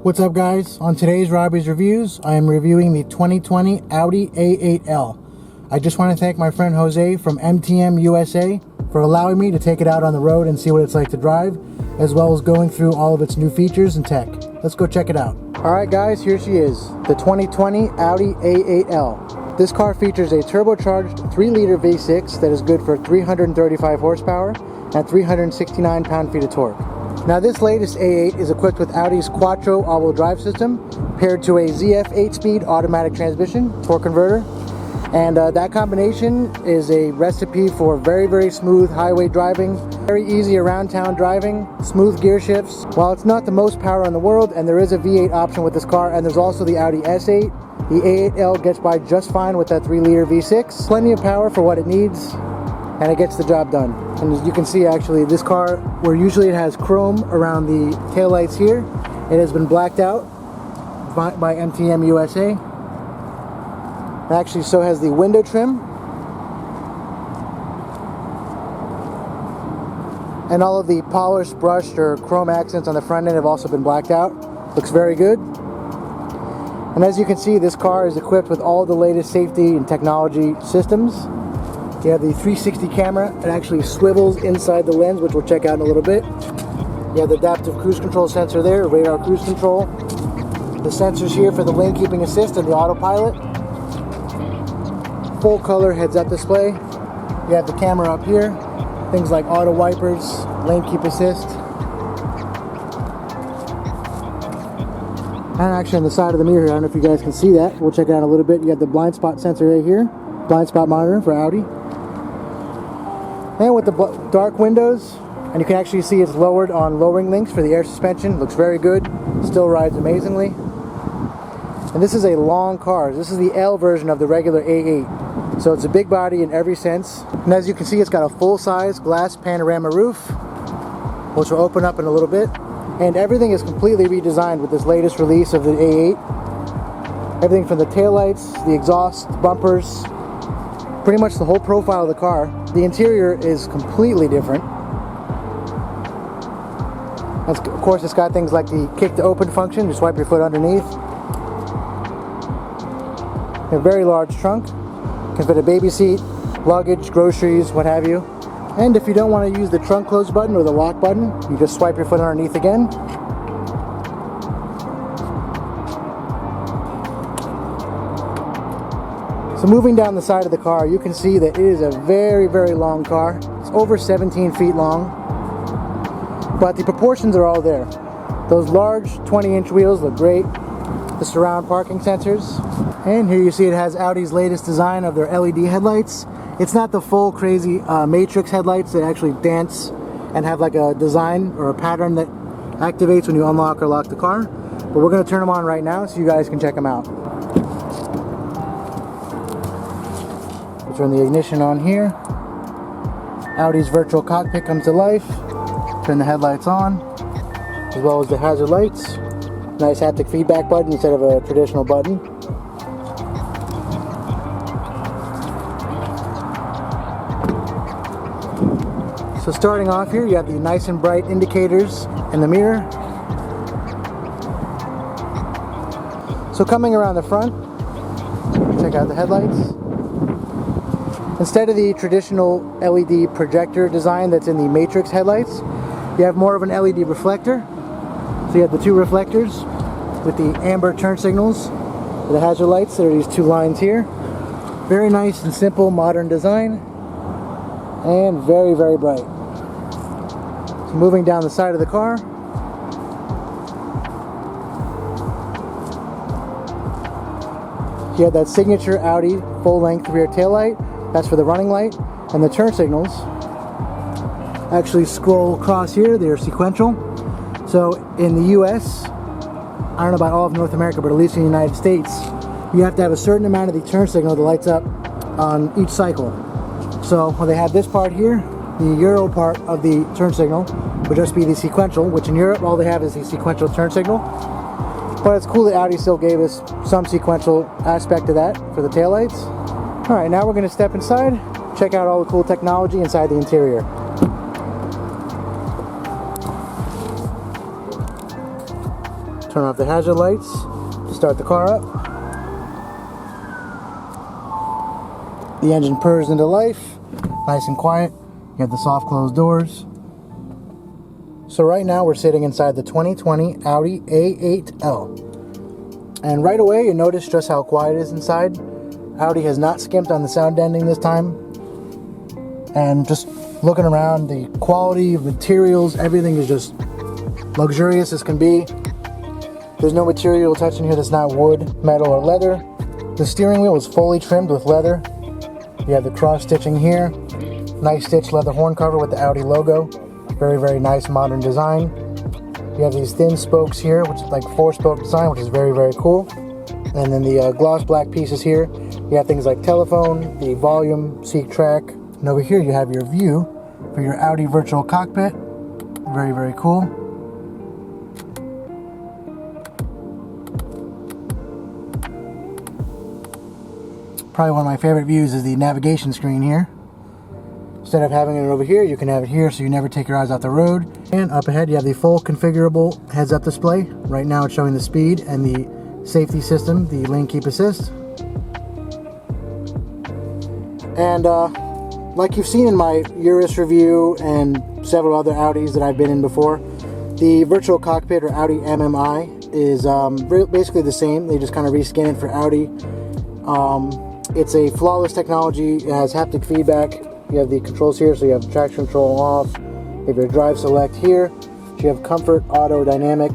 What's up guys? On today's Robbie's Reviews, I am reviewing the 2020 Audi A8 L. I just want to thank my friend Jose from MTM USA for allowing me to take it out on the road and see what it's like to drive, as well as going through all of its new features and tech. Let's go check it out. Alright guys, here she is, the 2020 Audi A8 L. This car features a turbocharged 3-liter V6 that is good for 335 horsepower and 369 pound-feet of torque. Now this latest A8 is equipped with Audi's Quattro all-wheel drive system paired to a ZF 8-speed automatic transmission, torque converter, and that combination is a recipe for very smooth highway driving, very easy around town driving, smooth gear shifts. While it's not the most power in the world, and there is a V8 option with this car, and there's also the Audi S8, the A8L gets by just fine with that 3-liter V6. Plenty of power for what it needs, and it gets the job done. And as you can see, actually, this car, where usually it has chrome around the taillights here, it has been blacked out by MTM USA. It actually so has the window trim. And all of the polished, brushed, or chrome accents on the front end have also been blacked out. Looks very good. And as you can see, this car is equipped with all the latest safety and technology systems. You have the 360 camera. It actually swivels inside the lens, which we'll check out in a little bit. You have the adaptive cruise control sensor there, radar cruise control. The sensors here for the lane keeping assist and the autopilot. Full color heads-up display. You have the camera up here. Things like auto wipers, lane keep assist. And actually on the side of the mirror here, I don't know if you guys can see that. We'll check it out in a little bit. You have the blind spot sensor right here. Blind spot monitor for Audi. And with the dark windows, and you can actually see it's lowered on lowering links for the air suspension. Looks very good. Still rides amazingly. And this is a long car. This is the L version of the regular A8. So it's a big body in every sense. And as you can see, it's got a full-size glass panorama roof, which will open up in a little bit. And everything is completely redesigned with this latest release of the A8. Everything from the taillights, the exhaust, bumpers, pretty much the whole profile of the car. The interior is completely different. Of course, it's got things like the kick to open function. You swipe your foot underneath. A very large trunk. Can fit a baby seat, luggage, groceries, what have you. And if you don't want to use the trunk close button or the lock button, you just swipe your foot underneath again. So moving down the side of the car, you can see that it is a very long car. It's over 17 feet long, but the proportions are all there. Those large 20-inch wheels look great. The surround parking sensors. And here you see it has Audi's latest design of their LED headlights. It's not the full crazy matrix headlights that actually dance and have like a design or a pattern that activates when you unlock or lock the car. But we're going to turn them on right now so you guys can check them out. Turn the ignition on here. Audi's virtual cockpit comes to life. Turn the headlights on, as well as the hazard lights. Nice haptic feedback button instead of a traditional button. So starting off here, you have the nice and bright indicators in the mirror. So coming around the front, check out the headlights. Instead of the traditional LED projector design that's in the matrix headlights, you have more of an LED reflector. So you have the two reflectors with the amber turn signals, the hazard lights. There are these two lines here. Very nice and simple modern design, and very bright. So moving down the side of the car, you have that signature Audi full-length rear taillight. That's for the running light, and the turn signals actually scroll across here. They're sequential. So in the US, I don't know about all of North America, but at least in the United States, you have to have a certain amount of the turn signal that lights up on each cycle. So when they have this part here, the Euro part of the turn signal would just be the sequential, which in Europe all they have is the sequential turn signal. But it's cool that Audi still gave us some sequential aspect of that for the taillights. Alright, now we're going to step inside, check out all the cool technology inside the interior. Turn off the hazard lights. Start the car up. The engine purrs into life. Nice and quiet. You have the soft closed doors. So right now we're sitting inside the 2020 Audi A8 L. And right away you notice just how quiet it is inside. Audi has not skimped on the sound deadening this time. And just looking around, the quality of materials, everything is just luxurious as can be. There's no material touching here that's not wood, metal, or leather. The steering wheel is fully trimmed with leather. You have the cross stitching here. Nice stitched leather horn cover with the Audi logo. Very, very nice modern design. You have these thin spokes here, which is like 4-spoke design, which is very, very cool. And then the gloss black pieces here. You have things like telephone, the volume, seek track. And over here you have your view for your Audi virtual cockpit. Very, very cool. Probably one of my favorite views is the navigation screen here. Instead of having it over here, you can have it here so you never take your eyes off the road. And up ahead you have the full configurable heads-up display. Right now it's showing the speed and the safety system, the lane keep assist. And like you've seen in my Urus review and several other Audis that I've been in before, the virtual cockpit or Audi MMI is basically the same. They just kind of reskin it for Audi. It's a flawless technology. It has haptic feedback. You have the controls here, so you have traction control off. You have your drive select here. So you have comfort, auto, dynamic.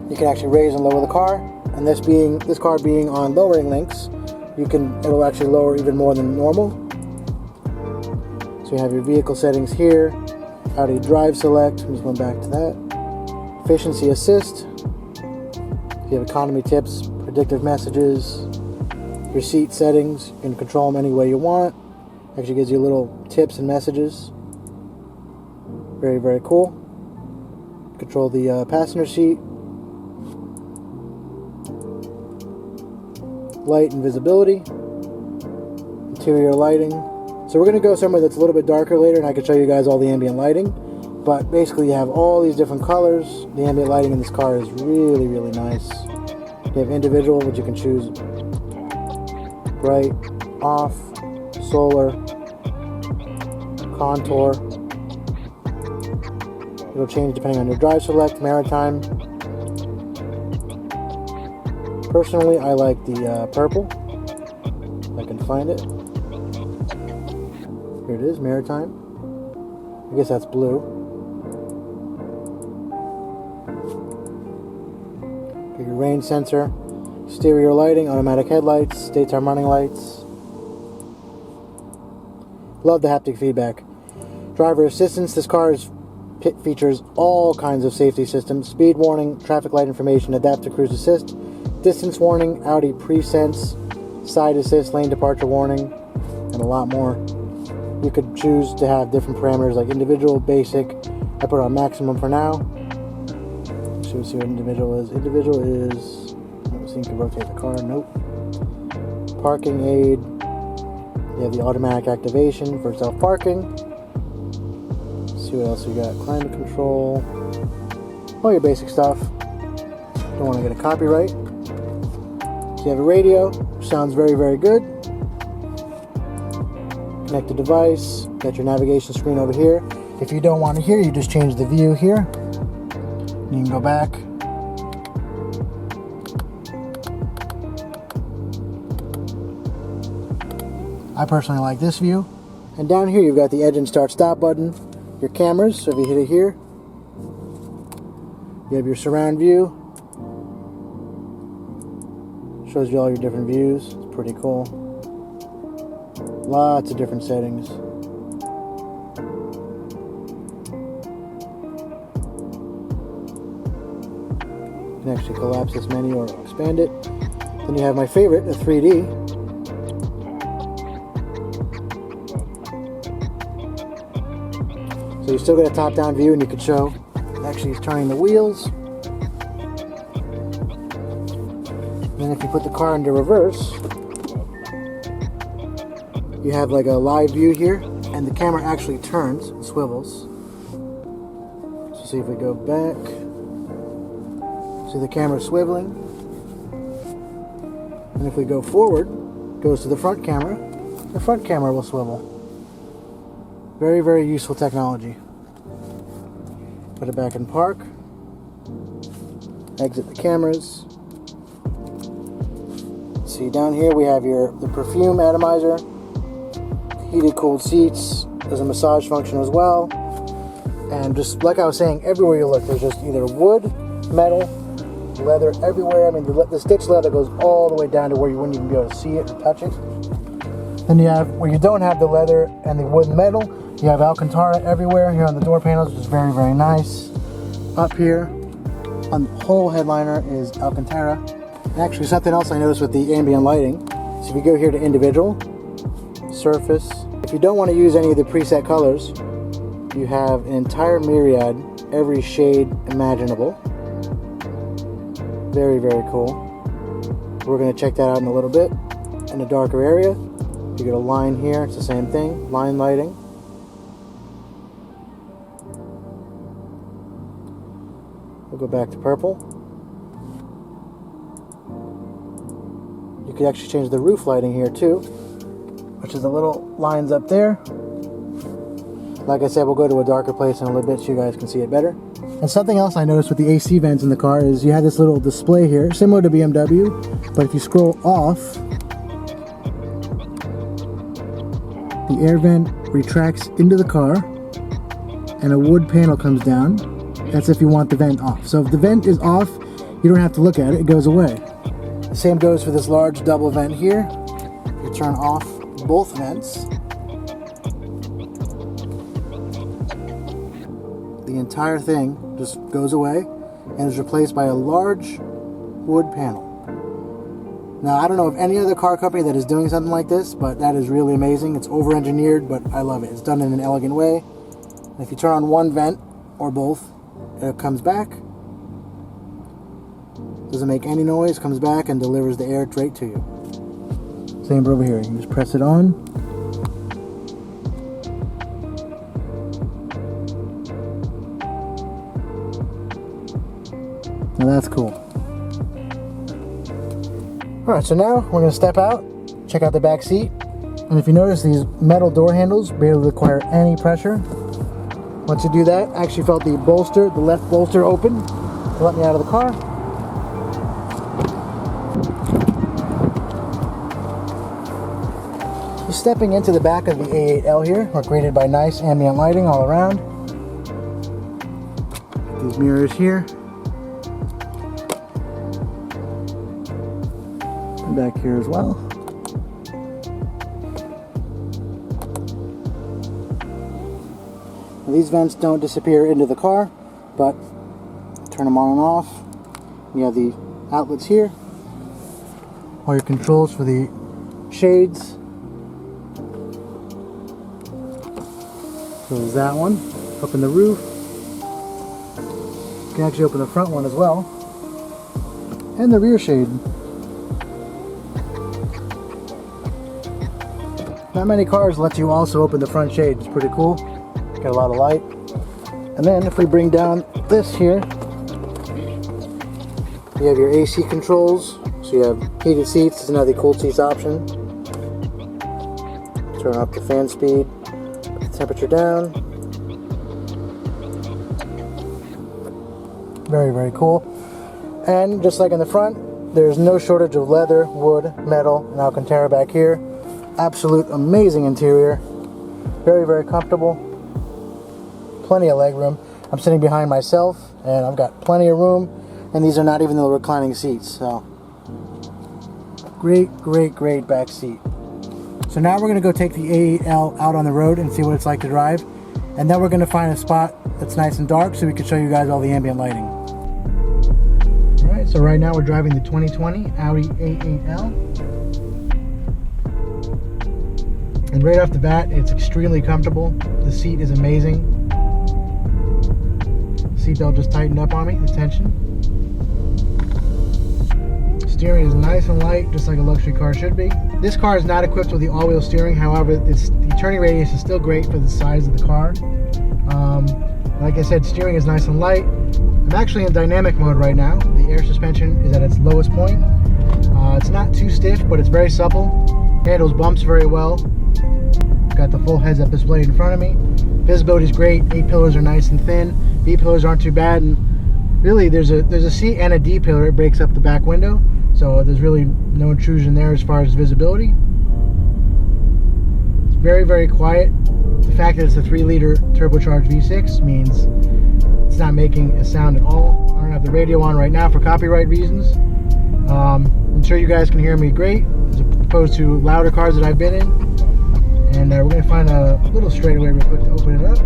You can actually raise and lower the car. And this car being on lowering links, it'll actually lower even more than normal. So you have your vehicle settings here. Audi drive select. I'm just going back to that. Efficiency assist. You have economy tips, predictive messages. Your seat settings, you can control them any way you want. Actually gives you little tips and messages. Very, very cool. Control the passenger seat. Light and visibility. Interior lighting. So we're going to go somewhere that's a little bit darker later and I can show you guys all the ambient lighting. But basically you have all these different colors. The ambient lighting in this car is really, really nice. You have individual, which you can choose bright, off, solar, contour. It'll change depending on your drive select, maritime. Personally, I like the purple. If I can find it. Here it is, maritime. I guess that's blue. Get your rain sensor. Stereo lighting, automatic headlights, daytime running lights. Love the haptic feedback. Driver assistance. This car features all kinds of safety systems. Speed warning, traffic light information, adaptive cruise assist, distance warning, Audi pre-sense, side assist, lane departure warning, and a lot more. You could choose to have different parameters like individual, basic. I put it on maximum for now. So we'll see what individual is. Individual is... So you can rotate the car. Nope. Parking aid. You have the automatic activation for self-parking. See what else we got. Climate control. All your basic stuff. Don't want to get a copyright. So you have a radio. Sounds very, very good. Connected device. Got your navigation screen over here. If you don't want to hear, you just change the view here. You can go back. I personally like this view. And down here you've got the engine start stop button, your cameras, so if you hit it here, you have your surround view. Shows you all your different views. It's pretty cool. Lots of different settings. You can actually collapse this menu or expand it. Then you have my favorite, the 3D. So you still get a top-down view and you can show, actually he's turning the wheels. Then if you put the car into reverse, you have like a live view here, and the camera actually turns and swivels. So see if we go back. See the camera swiveling. And if we go forward, goes to the front camera will swivel. Very, very useful technology. Put it back in park. Exit the cameras. See down here we have the perfume atomizer, heated cooled seats. There's a massage function as well. And just like I was saying, everywhere you look, there's just either wood, metal, leather everywhere. I mean, the stitched leather goes all the way down to where you wouldn't even be able to see it or touch it. Then you have, where you don't have the leather and the wood and metal, you have Alcantara everywhere here on the door panels, which is very, very nice. Up here on the whole headliner is Alcantara. And actually, something else I noticed with the ambient lighting. So if you go here to individual, surface, if you don't want to use any of the preset colors, you have an entire myriad, every shade imaginable. Very, very cool. We're going to check that out in a little bit. In a darker area, you get a line here, it's the same thing, line lighting. We'll go back to purple. You could actually change the roof lighting here too, which is the little lines up there. Like I said, we'll go to a darker place in a little bit so you guys can see it better. And something else I noticed with the AC vents in the car is you have this little display here, similar to BMW, but if you scroll off, the air vent retracts into the car and a wood panel comes down. That's if you want the vent off. So if the vent is off, you don't have to look at it, it goes away. The same goes for this large double vent here. You turn off both vents. The entire thing just goes away and is replaced by a large wood panel. Now, I don't know of any other car company that is doing something like this, but that is really amazing. It's over-engineered, but I love it. It's done in an elegant way. And if you turn on one vent, or both, it comes back. Doesn't make any noise, comes back and delivers the air straight to you. Same over here. You can just press it on. Now that's cool. Alright, so now we're going to step out, check out the back seat. And if you notice, these metal door handles barely require any pressure. Once you do that, I actually felt the bolster, the left bolster open to let me out of the car. Just stepping into the back of the A8 L here, we're greeted by nice ambient lighting all around. These mirrors here. And back here as well. Now, these vents don't disappear into the car, but turn them on and off. You have the outlets here. All your controls for the shades. So there's that one. Open the roof. You can actually open the front one as well. And the rear shade. Not many cars let you also open the front shade. It's pretty cool. Got a lot of light. And then if we bring down this here, you have your AC controls. So you have heated seats. There's another cooled seats option. Turn up the fan speed. Put the temperature down. Very, very cool. And just like in the front, there's no shortage of leather, wood, metal, and Alcantara back here. Absolute amazing interior. Very, very comfortable. Plenty of leg room. I'm sitting behind myself and I've got plenty of room, and these are not even the reclining seats. So great, great, great back seat. So now we're going to go take the A8 L out on the road and see what it's like to drive, and then we're going to find a spot that's nice and dark so we can show you guys all the ambient lighting. Alright, so right now we're driving the 2020 Audi A8 L. And right off the bat, it's extremely comfortable. The seat is amazing. Seatbelt just tightened up on me, the tension. Steering is nice and light, just like a luxury car should be. This car is not equipped with the all-wheel steering, however, the turning radius is still great for the size of the car. Like I said, steering is nice and light. I'm actually in dynamic mode right now. The air suspension is at its lowest point. It's not too stiff, but it's very supple. Handles bumps very well. Got the full heads-up display in front of me. Visibility is great. A pillars are nice and thin. B pillars aren't too bad, and really there's a C and a D pillar. It breaks up the back window, so there's really no intrusion there as far as visibility. It's very, very quiet. The fact that it's a 3-liter turbocharged V6 means it's not making a sound at all. I don't have the radio on right now for copyright reasons. I'm sure you guys can hear me great, as opposed to louder cars that I've been in. And we're going to find a little straightaway real quick to open it up.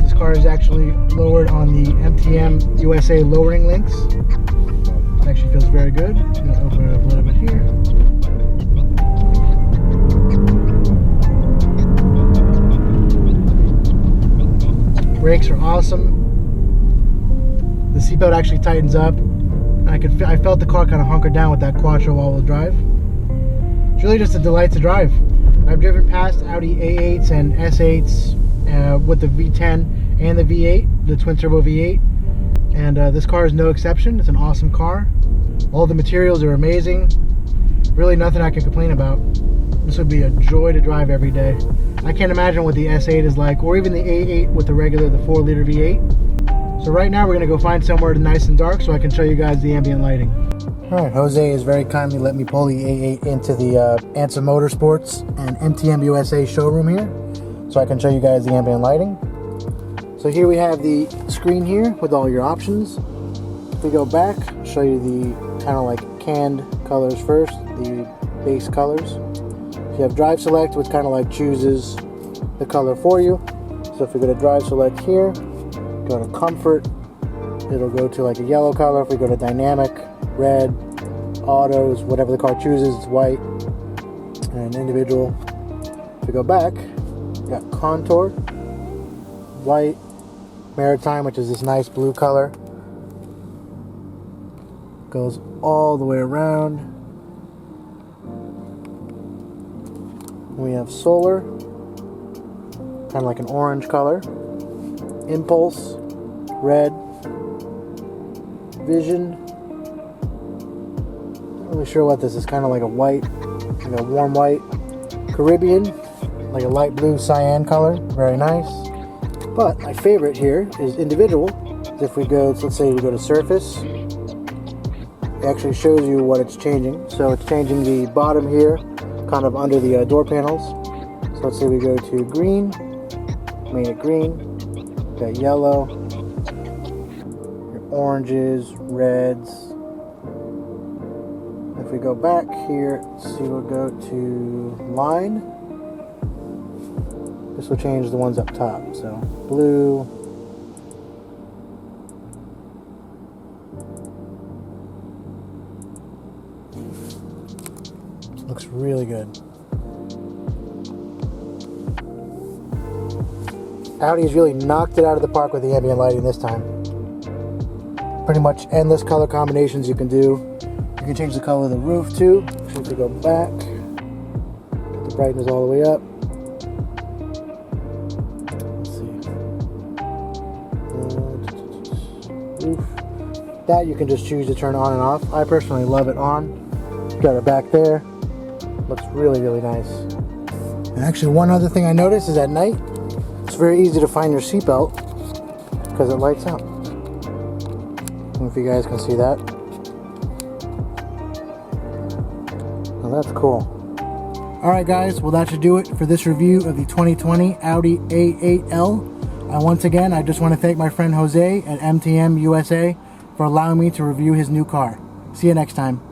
This car is actually lowered on the MTM USA lowering links. It actually feels very good. I'm going to open it up a little bit here. Brakes are awesome. The seatbelt actually tightens up. I felt the car kind of hunker down with that quattro all-wheel drive. It's really just a delight to drive. I've driven past Audi A8s and S8s with the V10 and the V8, the twin turbo V8, and this car is no exception. It's an awesome car. All the materials are amazing. Really nothing I can complain about. This would be a joy to drive every day. I can't imagine what the S8 is like, or even the A8 with the 4-liter V8. So right now we're going to go find somewhere nice and dark so I can show you guys the ambient lighting. Alright, Jose has very kindly let me pull the A8 into the ANSA Motorsports and MTM USA showroom here, so I can show you guys the ambient lighting. So here we have the screen here with all your options. If we go back, I'll show you the kind of like canned colors first, the base colors. You have drive select, which kind of like chooses the color for you. So if we go to drive select here, go to comfort, it'll go to like a yellow color. If we go to dynamic, red, autos, whatever the car chooses, it's white, and individual. If we go back, we got contour, white, maritime, which is this nice blue color, goes all the way around. We have solar, kind of like an orange color, impulse, red, vision. Not really sure what this is, kind of like a white, like a warm white, Caribbean, like a light blue cyan color, very nice. But my favorite here is individual. If we go, let's say we go to surface, it actually shows you what it's changing. So it's changing the bottom here, kind of under the door panels. So let's say we go to green, made it green, got yellow, your oranges, reds. If we go back here, see, we'll go to line. This will change the ones up top. So blue, looks really good. Audi has really knocked it out of the park with the ambient lighting this time. Pretty much endless color combinations you can do. You can change the color of the roof too. So if we go back, get the brightness all the way up. Let's see. Roof. That you can just choose to turn on and off. I personally love it on. Got it back there. Looks really, really nice. And actually, one other thing I noticed is at night, it's very easy to find your seatbelt because it lights up. I don't know if you guys can see that. Well, that's cool. Alright guys, well that should do it for this review of the 2020 Audi A8 L. Once again, I just want to thank my friend Jose at MTM USA for allowing me to review his new car. See you next time.